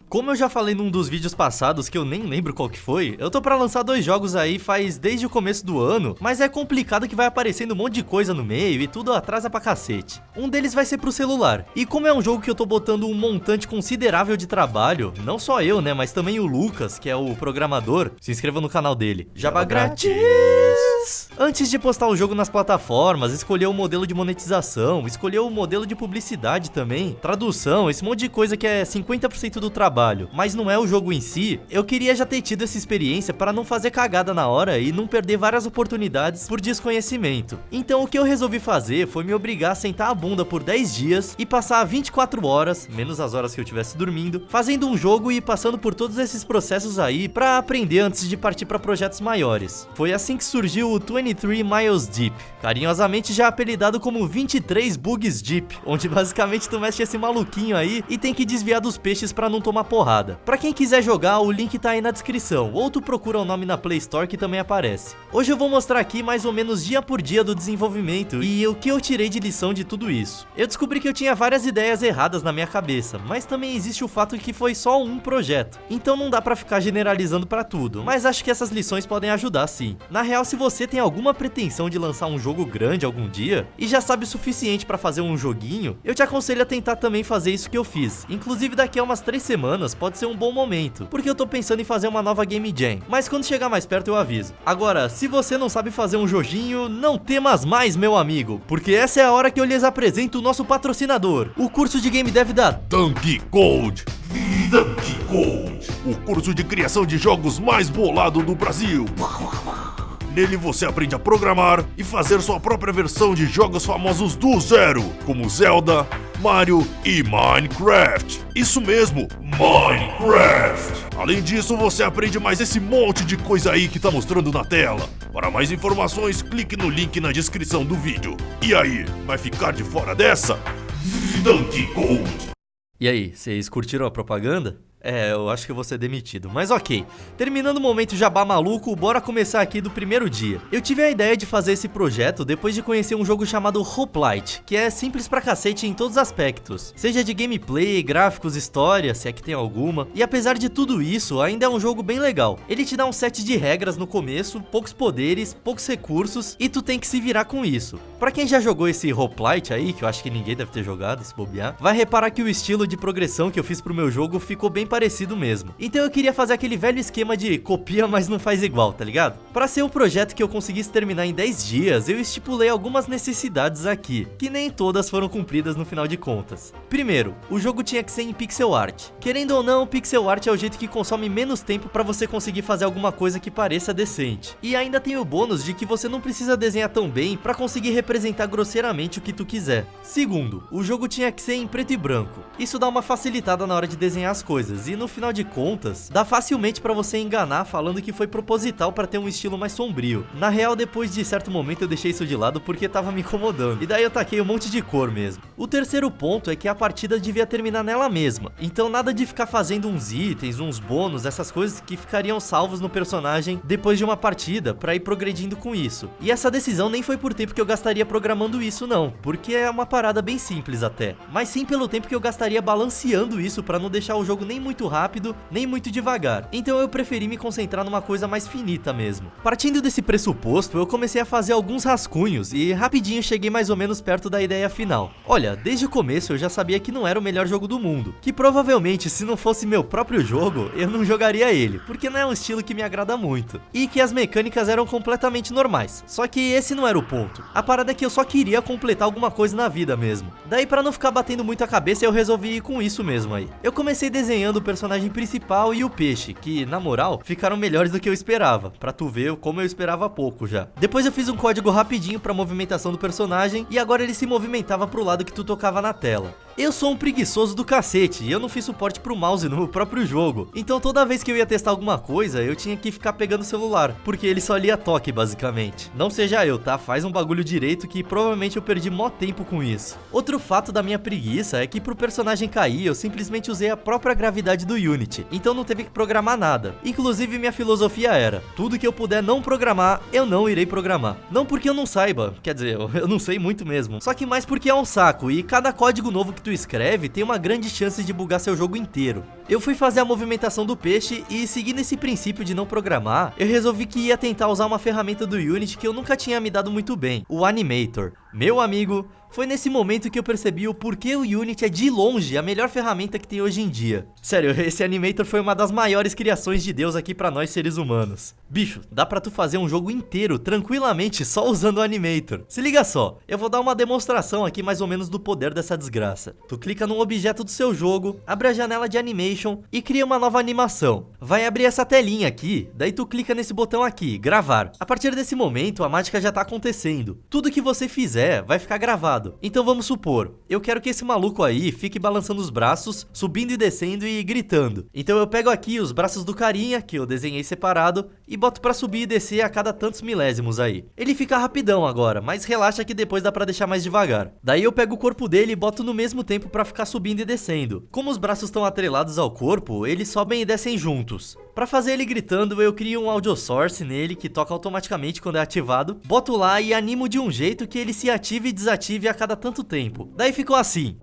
Como eu já falei num dos vídeos passados, que eu nem lembro qual que foi, eu tô pra lançar 2 jogos aí faz desde o começo do ano, mas é complicado que vai aparecendo um monte de coisa no meio e tudo atrasa pra cacete. Um deles vai ser pro celular, e como é um jogo que eu tô botando um montante considerável de trabalho, não só eu, né, mas também o Lucas, que é o programador, se inscreva no canal dele. Jabá grátis! Antes de postar o jogo nas plataformas, escolher o modelo de monetização, escolher o modelo de publicidade também, tradução, esse monte de coisa que é 50% do trabalho, mas não é o jogo em si, eu queria já ter tido essa experiência para não fazer cagada na hora e não perder várias oportunidades por desconhecimento. Então o que eu resolvi fazer foi me obrigar a sentar a bunda por 10 dias e passar 24 horas, menos as horas que eu estivesse dormindo, fazendo um jogo e passando por todos esses processos aí pra aprender antes de partir pra projetos maiores. Foi assim que surgiu o 23 Miles Deep, carinhosamente já apelidado como 23 Bugs Deep, onde basicamente tu mexe esse maluquinho aí e tem que desviar dos peixes pra não tomar porrada. Pra quem quiser jogar, o link tá aí na descrição, ou tu procura o nome na Play Store que também aparece. Hoje eu vou mostrar aqui mais ou menos dia por dia do desenvolvimento e o que eu tirei de lição de tudo isso. Eu descobri que eu tinha várias ideias erradas na minha cabeça, mas também existe o fato de que foi só um projeto, então não dá pra ficar generalizando pra tudo, mas acho que essas lições podem ajudar sim. Na real, se você tem alguma pretensão de lançar um jogo grande algum dia e já sabe o suficiente pra fazer um joguinho, eu te aconselho a tentar também fazer isso que eu fiz. Inclusive daqui a umas 3 semanas pode ser um bom momento, porque eu tô pensando em fazer uma nova Game Jam, mas quando chegar mais perto eu aviso. Agora, se você não sabe fazer um joguinho, não temas mais, meu amigo, porque essa é a hora que eu lhes apresento o nosso patrocinador, o curso de Game Dev da Dunk Code. Dunk Code, o curso de criação de jogos mais bolado do Brasil. Nele você aprende a programar e fazer sua própria versão de jogos famosos do zero, como Zelda, Mario e Minecraft. Isso mesmo, Minecraft! Além disso, você aprende mais esse monte de coisa aí que tá mostrando na tela. Para mais informações, clique no link na descrição do vídeo. E aí, vai ficar de fora dessa? Dunk Code! E aí, vocês curtiram a propaganda? É, eu acho que eu vou ser demitido, mas ok. Terminando o momento jabá maluco, bora começar aqui do primeiro dia. Eu tive a ideia de fazer esse projeto depois de conhecer um jogo chamado Hoplite, que é simples pra cacete em todos os aspectos, seja de gameplay, gráficos, história, se é que tem alguma. E apesar de tudo isso, ainda é um jogo bem legal. Ele te dá um set de regras no começo, poucos poderes, poucos recursos, e tu tem que se virar com isso. Pra quem já jogou esse Hoplite aí, que eu acho que ninguém deve ter jogado, se bobear, vai reparar que o estilo de progressão que eu fiz pro meu jogo ficou bem parecido mesmo. Então eu queria fazer aquele velho esquema de copia, mas não faz igual, tá ligado? Pra ser um projeto que eu conseguisse terminar em 10 dias, eu estipulei algumas necessidades aqui, que nem todas foram cumpridas no final de contas. Primeiro, o jogo tinha que ser em pixel art. Querendo ou não, pixel art é o jeito que consome menos tempo pra você conseguir fazer alguma coisa que pareça decente. E ainda tem o bônus de que você não precisa desenhar tão bem pra conseguir representar grosseiramente o que tu quiser. Segundo, o jogo tinha que ser em preto e branco. Isso dá uma facilitada na hora de desenhar as coisas, e no final de contas, dá facilmente pra você enganar falando que foi proposital pra ter um estilo mais sombrio. Na real, depois de certo momento eu deixei isso de lado porque tava me incomodando, e daí eu taquei um monte de cor mesmo. O terceiro ponto é que a partida devia terminar nela mesma, então nada de ficar fazendo uns itens, uns bônus, essas coisas que ficariam salvos no personagem depois de uma partida pra ir progredindo com isso. E essa decisão nem foi por tempo que eu gastaria programando isso não, porque é uma parada bem simples até, mas sim pelo tempo que eu gastaria balanceando isso pra não deixar o jogo nem muito rápido, nem muito devagar. Então eu preferi me concentrar numa coisa mais finita mesmo. Partindo desse pressuposto, eu comecei a fazer alguns rascunhos e rapidinho cheguei mais ou menos perto da ideia final. Olha, desde o começo eu já sabia que não era o melhor jogo do mundo, que provavelmente se não fosse meu próprio jogo, eu não jogaria ele, porque não é um estilo que me agrada muito, e que as mecânicas eram completamente normais. Só que esse não era o ponto. A parada é que eu só queria completar alguma coisa na vida mesmo. Daí pra não ficar batendo muito a cabeça, eu resolvi ir com isso mesmo aí. Eu comecei desenhando o personagem principal e o peixe, que, na moral, ficaram melhores do que eu esperava, pra tu ver como eu esperava pouco já. Depois eu fiz um código rapidinho pra movimentação do personagem, e agora ele se movimentava pro lado que tu tocava na tela. Eu sou um preguiçoso do cacete e eu não fiz suporte pro mouse no próprio jogo. Então toda vez que eu ia testar alguma coisa, eu tinha que ficar pegando o celular, porque ele só lia toque basicamente. Não seja eu, tá? Faz um bagulho direito que provavelmente eu perdi mó tempo com isso. Outro fato da minha preguiça é que pro personagem cair, eu simplesmente usei a própria gravidade do Unity. Então não teve que programar nada. Inclusive minha filosofia era, tudo que eu puder não programar, eu não irei programar. Não porque eu não saiba, quer dizer, eu não sei muito mesmo. Só que mais porque é um saco e cada código novo que tu escreve tem uma grande chance de bugar seu jogo inteiro. Eu fui fazer a movimentação do peixe e, seguindo esse princípio de não programar, eu resolvi que ia tentar usar uma ferramenta do Unity que eu nunca tinha me dado muito bem, o Animator. Meu amigo, foi nesse momento que eu percebi o porquê o Unity é de longe a melhor ferramenta que tem hoje em dia. Sério, esse Animator foi uma das maiores criações de Deus aqui pra nós seres humanos. Bicho, dá pra tu fazer um jogo inteiro tranquilamente só usando o Animator. Se liga só, eu vou dar uma demonstração aqui mais ou menos do poder dessa desgraça. Tu clica num objeto do seu jogo, abre a janela de Animation e cria uma nova animação. Vai abrir essa telinha aqui, daí tu clica nesse botão aqui, gravar. A partir desse momento a mágica já tá acontecendo. Tudo que você fizer vai ficar gravado. Então vamos supor, eu quero que esse maluco aí fique balançando os braços, subindo e descendo e gritando. Então eu pego aqui os braços do carinha, que eu desenhei separado, e boto pra subir e descer a cada tantos milésimos aí. Ele fica rapidão agora, mas relaxa que depois dá pra deixar mais devagar. Daí eu pego o corpo dele e boto no mesmo tempo pra ficar subindo e descendo. Como os braços estão atrelados ao corpo, eles sobem e descem juntos. Pra fazer ele gritando, eu crio um audio source nele que toca automaticamente quando é ativado, boto lá e animo de um jeito que ele se ative e desative a cada tanto tempo. Daí ficou assim.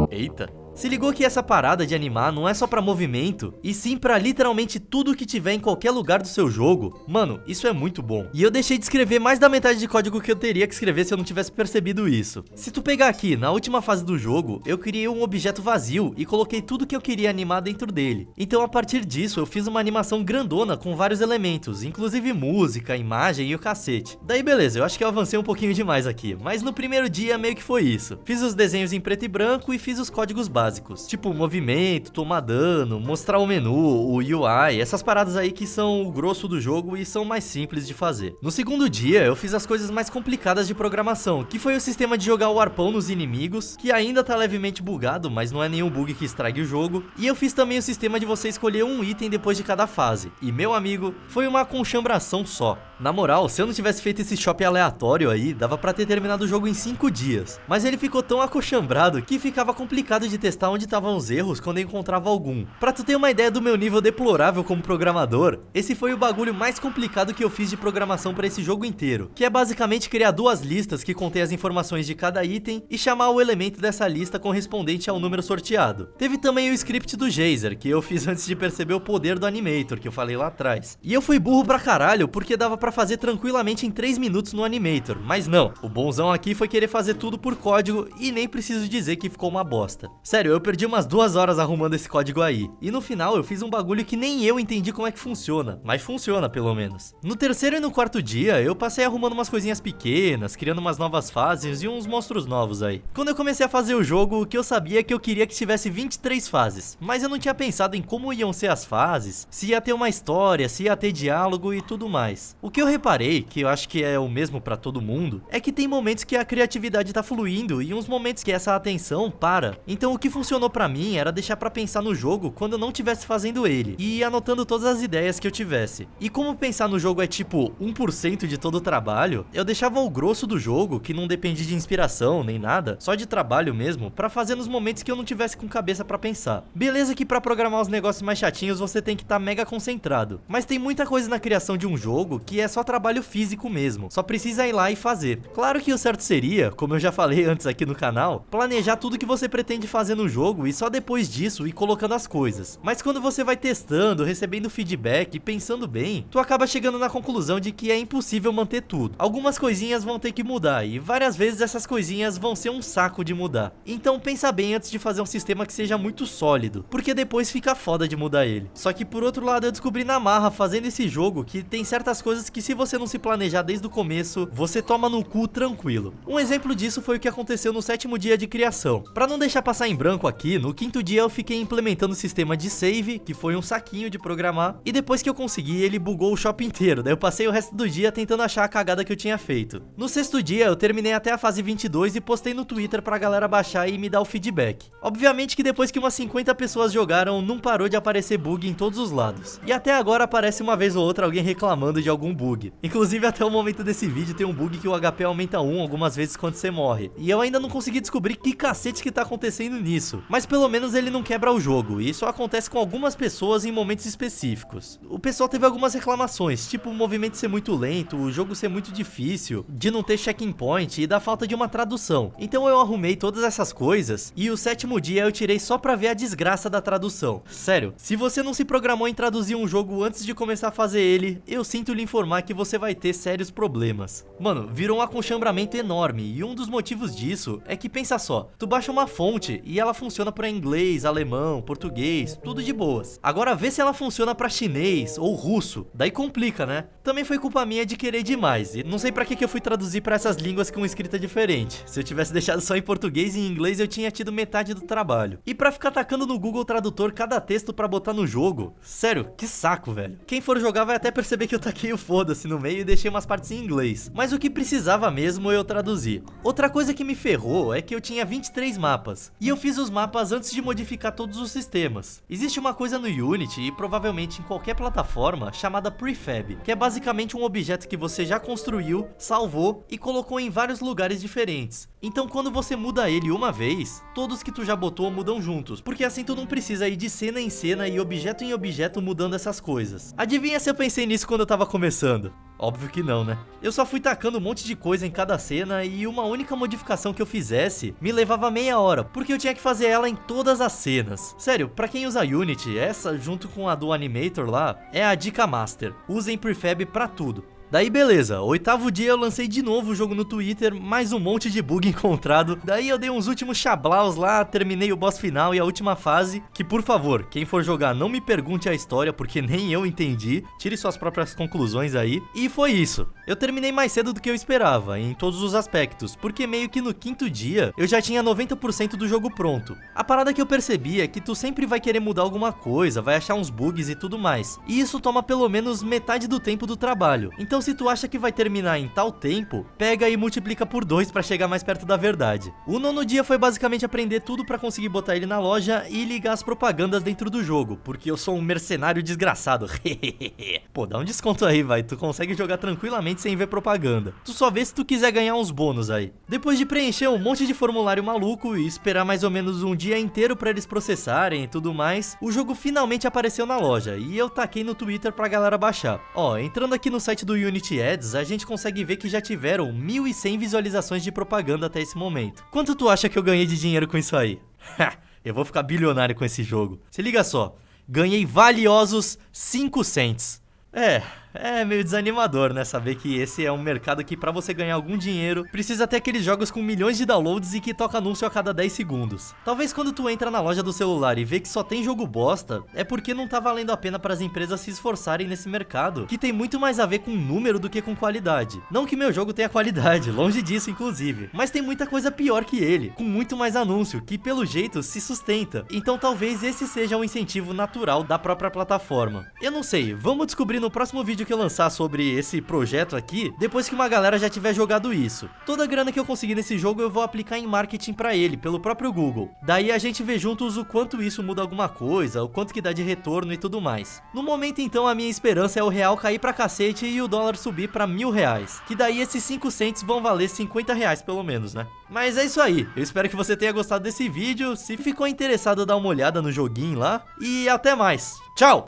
Eita. Se ligou que essa parada de animar não é só pra movimento, e sim pra literalmente tudo que tiver em qualquer lugar do seu jogo? Mano, isso é muito bom. E eu deixei de escrever mais da metade de código que eu teria que escrever se eu não tivesse percebido isso. Se tu pegar aqui, na última fase do jogo, eu criei um objeto vazio e coloquei tudo que eu queria animar dentro dele. Então a partir disso, eu fiz uma animação grandona com vários elementos, inclusive música, imagem e o cacete. Daí beleza, eu acho que eu avancei um pouquinho demais aqui, mas no primeiro dia meio que foi isso. Fiz os desenhos em preto e branco e fiz os códigos básicos. Tipo movimento, tomar dano, mostrar o menu, o UI, essas paradas aí que são o grosso do jogo e são mais simples de fazer. No segundo dia, eu fiz as coisas mais complicadas de programação, que foi o sistema de jogar o arpão nos inimigos, que ainda tá levemente bugado, mas não é nenhum bug que estrague o jogo. E eu fiz também o sistema de você escolher um item depois de cada fase. E meu amigo, foi uma conchambração só. Na moral, se eu não tivesse feito esse shopping aleatório aí, dava pra ter terminado o jogo em 5 dias. Mas ele ficou tão acochambrado que ficava complicado de testar onde estavam os erros quando eu encontrava algum. Pra tu ter uma ideia do meu nível deplorável como programador, esse foi o bagulho mais complicado que eu fiz de programação pra esse jogo inteiro, que é basicamente criar duas listas que contêm as informações de cada item e chamar o elemento dessa lista correspondente ao número sorteado. Teve também o script do Geyser, que eu fiz antes de perceber o poder do Animator, que eu falei lá atrás. E eu fui burro pra caralho, porque dava pra fazer tranquilamente em 3 minutos no Animator, mas não, o bonzão aqui foi querer fazer tudo por código e nem preciso dizer que ficou uma bosta. Sério, eu perdi umas 2 horas arrumando esse código aí, e no final eu fiz um bagulho que nem eu entendi como é que funciona, mas funciona pelo menos. No terceiro e no quarto dia, eu passei arrumando umas coisinhas pequenas, criando umas novas fases e uns monstros novos aí. Quando eu comecei a fazer o jogo, o que eu sabia é que eu queria que tivesse 23 fases, mas eu não tinha pensado em como iam ser as fases, se ia ter uma história, se ia ter diálogo e tudo mais. O que eu reparei, que eu acho que é o mesmo pra todo mundo, é que tem momentos que a criatividade tá fluindo e uns momentos que essa atenção para. Então o que funcionou pra mim era deixar pra pensar no jogo quando eu não estivesse fazendo ele, e ir anotando todas as ideias que eu tivesse. E como pensar no jogo é tipo 1% de todo o trabalho, eu deixava o grosso do jogo, que não depende de inspiração nem nada, só de trabalho mesmo, pra fazer nos momentos que eu não tivesse com cabeça pra pensar. Beleza que pra programar os negócios mais chatinhos você tem que estar mega concentrado, mas tem muita coisa na criação de um jogo que é só trabalho físico mesmo, só precisa ir lá e fazer. Claro que o certo seria, como eu já falei antes aqui no canal, planejar tudo que você pretende fazer no jogo e só depois disso ir colocando as coisas. Mas quando você vai testando, recebendo feedback e pensando bem, tu acaba chegando na conclusão de que é impossível manter tudo. Algumas coisinhas vão ter que mudar e várias vezes essas coisinhas vão ser um saco de mudar. Então pensa bem antes de fazer um sistema que seja muito sólido, porque depois fica foda de mudar ele. Só que por outro lado eu descobri na marra fazendo esse jogo que tem certas coisas que se você não se planejar desde o começo, você toma no cu tranquilo. Um exemplo disso foi o que aconteceu no 7º dia de criação. Pra não deixar passar em branco aqui, no 5º dia eu fiquei implementando o sistema de save, que foi um saquinho de programar, e depois que eu consegui, ele bugou o shopping inteiro, daí eu passei o resto do dia tentando achar a cagada que eu tinha feito. No 6º dia eu terminei até a fase 22 e postei no Twitter pra galera baixar e me dar o feedback. Obviamente que depois que umas 50 pessoas jogaram, não parou de aparecer bug em todos os lados. E até agora aparece uma vez ou outra alguém reclamando de algum bug bug. Inclusive até o momento desse vídeo tem um bug que o HP aumenta 1 algumas vezes quando você morre. E eu ainda não consegui descobrir que cacete que tá acontecendo nisso. Mas pelo menos ele não quebra o jogo, e isso acontece com algumas pessoas em momentos específicos. O pessoal teve algumas reclamações, tipo o movimento ser muito lento, o jogo ser muito difícil, de não ter check-in point e da falta de uma tradução. Então eu arrumei todas essas coisas e o 7º dia eu tirei só pra ver a desgraça da tradução. Sério, se você não se programou em traduzir um jogo antes de começar a fazer ele, eu sinto lhe informar que você vai ter sérios problemas. Mano, virou um aconchambramento enorme, e um dos motivos disso é que pensa só, tu baixa uma fonte e ela funciona pra inglês, alemão, português, tudo de boas. Agora vê se ela funciona pra chinês ou russo, daí complica, né? Também foi culpa minha de querer demais, e não sei pra que eu fui traduzir pra essas línguas com escrita diferente. Se eu tivesse deixado só em português e em inglês eu tinha tido metade do trabalho. E pra ficar tacando no Google Tradutor cada texto pra botar no jogo, sério, que saco, velho. Quem for jogar vai até perceber que eu taquei o foda-se no meio e deixei umas partes em inglês. Mas o que precisava mesmo eu traduzi. Outra coisa que me ferrou é que eu tinha 23 mapas. E eu fiz os mapas antes de modificar todos os sistemas. Existe uma coisa no Unity e provavelmente em qualquer plataforma chamada Prefab, que é basicamente um objeto que você já construiu, salvou e colocou em vários lugares diferentes. Então quando você muda ele uma vez, todos que tu já botou mudam juntos, porque assim tu não precisa ir de cena em cena e objeto em objeto mudando essas coisas. Adivinha se eu pensei nisso quando eu tava começando? Óbvio que não, né? Eu só fui tacando um monte de coisa em cada cena e uma única modificação que eu fizesse me levava meia hora, porque eu tinha que fazer ela em todas as cenas. Sério, pra quem usa Unity, essa junto com a do Animator lá, é a dica master. Usem Prefab pra tudo. Daí beleza, 8º dia eu lancei de novo o jogo no Twitter, mais um monte de bug encontrado. Daí eu dei uns últimos chablaus lá, terminei o boss final e a última fase. Que por favor, quem for jogar não me pergunte a história, porque nem eu entendi. Tire suas próprias conclusões aí. E foi isso. Eu terminei mais cedo do que eu esperava, em todos os aspectos, porque meio que no 5º dia eu já tinha 90% do jogo pronto. A parada que eu percebi é que tu sempre vai querer mudar alguma coisa, vai achar uns bugs e tudo mais. E isso toma pelo menos metade do tempo do trabalho. Então se tu acha que vai terminar em tal tempo, pega e multiplica por 2 pra chegar mais perto da verdade. O 9º dia foi basicamente aprender tudo pra conseguir botar ele na loja e ligar as propagandas dentro do jogo, porque eu sou um mercenário desgraçado. Pô, dá um desconto aí, vai, tu consegue jogar tranquilamente sem ver propaganda. Tu só vê se tu quiser ganhar uns bônus aí. Depois de preencher um monte de formulário maluco e esperar mais ou menos um dia inteiro pra eles processarem e tudo mais, o jogo finalmente apareceu na loja e eu taquei no Twitter pra galera baixar. Ó, entrando aqui no site do Unity Ads, a gente consegue ver que já tiveram 1.100 visualizações de propaganda até esse momento. Quanto tu acha que eu ganhei de dinheiro com isso aí? Eu vou ficar bilionário com esse jogo. Se liga só, ganhei valiosos 5 cents. É meio desanimador, né? Saber que esse é um mercado que pra você ganhar algum dinheiro, precisa ter aqueles jogos com milhões de downloads e que toca anúncio a cada 10 segundos. Talvez quando tu entra na loja do celular e vê que só tem jogo bosta, é porque não tá valendo a pena pras empresas se esforçarem nesse mercado, que tem muito mais a ver com número do que com qualidade. Não que meu jogo tenha qualidade, longe disso inclusive, mas tem muita coisa pior que ele, com muito mais anúncio, que pelo jeito se sustenta. Então talvez esse seja um incentivo natural da própria plataforma. Eu não sei, vamos descobrir no próximo vídeo que eu lançar sobre esse projeto aqui, depois que uma galera já tiver jogado isso. Toda a grana que eu conseguir nesse jogo eu vou aplicar em marketing pra ele, pelo próprio Google. Daí a gente vê juntos o quanto isso muda alguma coisa, o quanto que dá de retorno e tudo mais. No momento então a minha esperança é o real cair pra cacete e o dólar subir pra R$1.000, que daí esses 5 cents vão valer R$50 pelo menos, né? Mas é isso aí, eu espero que você tenha gostado desse vídeo, se ficou interessado dá uma olhada no joguinho lá, e até mais, tchau!